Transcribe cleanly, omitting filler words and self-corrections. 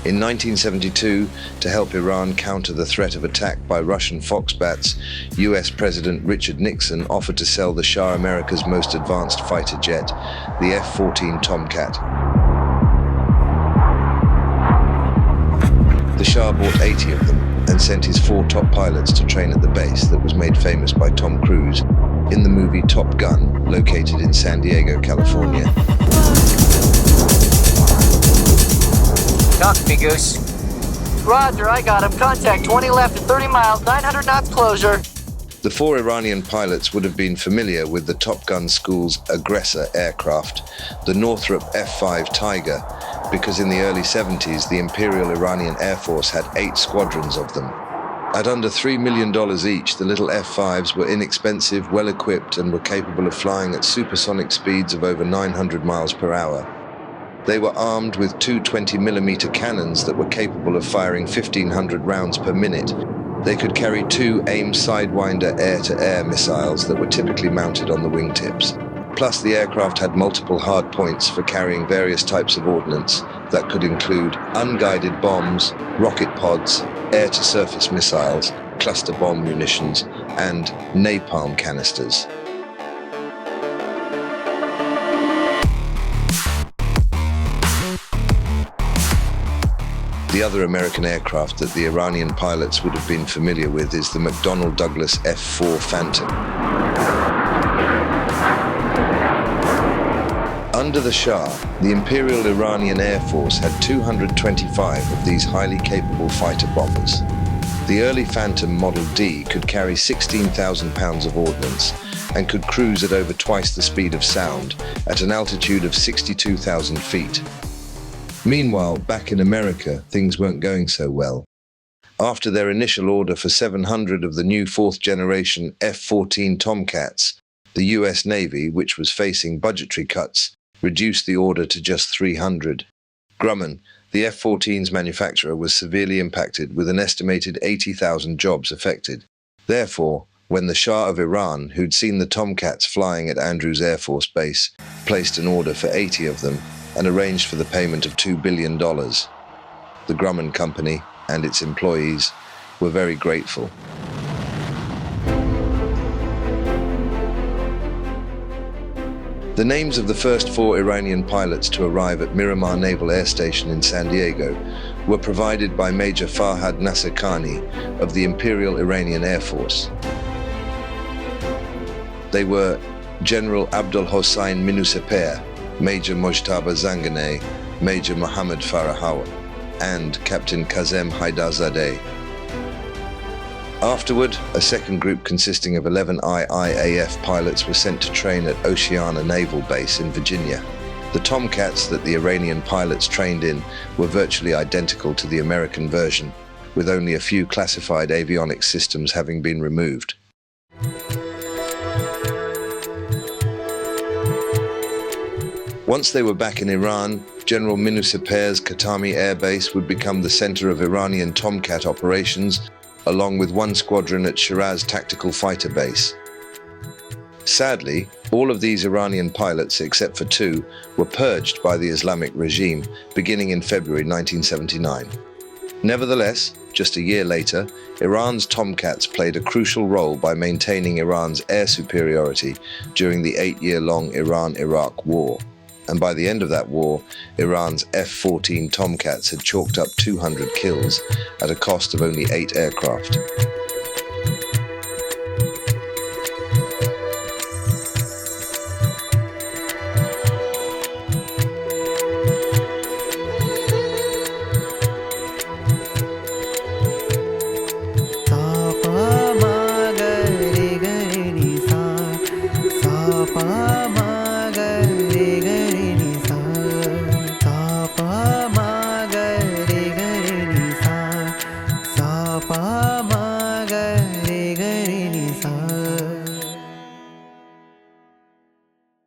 In 1972, to help Iran counter the threat of attack by Russian Foxbats, US President Richard Nixon offered to sell the Shah America's most advanced fighter jet, the F-14 Tomcat. The Shah bought 80 of them and sent his 4 top pilots to train at the base that was made famous by Tom Cruise in the movie Top Gun, located in San Diego, California. Talk to me, Goose. Roger, I got him. Contact 20 left at 30 miles, 900 knots closure. The 4 Iranian pilots would have been familiar with the Top Gun school's aggressor aircraft, the Northrop F-5 Tiger, because in the early 70s, the Imperial Iranian Air Force had 8 squadrons of them. At under $3 million each, the little F-5s were inexpensive, well-equipped, and were capable of flying at supersonic speeds of over 900 miles per hour. They were armed with 2 20mm cannons that were capable of firing 1,500 rounds per minute. They could carry 2 AIM SIDEWINDER air-to-air missiles that were typically mounted on the wingtips. Plus, the aircraft had multiple hard points for carrying various types of ordnance that could include unguided bombs, rocket pods, air-to-surface missiles, cluster bomb munitions, and napalm canisters. The other American aircraft that the Iranian pilots would have been familiar with is the McDonnell Douglas F-4 Phantom. Under the Shah, the Imperial Iranian Air Force had 225 of these highly capable fighter bombers. The early Phantom Model D could carry 16,000 pounds of ordnance and could cruise at over twice the speed of sound at an altitude of 62,000 feet. Meanwhile, back in America, things weren't going so well. After their initial order for 700 of the new 4th generation F-14 Tomcats, the US Navy, which was facing budgetary cuts, reduced the order to just 300. Grumman, the F-14's manufacturer, was severely impacted with an estimated 80,000 jobs affected. Therefore, when the Shah of Iran, who'd seen the Tomcats flying at Andrews Air Force Base, placed an order for 80 of them, and arranged for the payment of $2 billion. The Grumman Company and its employees were very grateful. The names of the first 4 Iranian pilots to arrive at Miramar Naval Air Station in San Diego were provided by Major Farhad Nasirkhani of the Imperial Iranian Air Force. They were General Abdul Hossein Minuseper, Major Mojtaba Zanganeh, Major Mohammad Farahawa, and Captain Kazem Haidarzadeh. Afterward, a second group consisting of 11 IIAF pilots were sent to train at Oceana Naval Base in Virginia. The Tomcats that the Iranian pilots trained in were virtually identical to the American version, with only a few classified avionics systems having been removed. Once they were back in Iran, General Minuseper's Khatami Air Base would become the center of Iranian Tomcat operations, along with 1 squadron at Shiraz Tactical Fighter Base. Sadly, all of these Iranian pilots, except for 2, were purged by the Islamic regime beginning in February 1979. Nevertheless, just a year later, Iran's Tomcats played a crucial role by maintaining Iran's air superiority during the 8-year-long Iran-Iraq War. And by the end of that war, Iran's F-14 Tomcats had chalked up 200 kills at a cost of only 8 aircraft.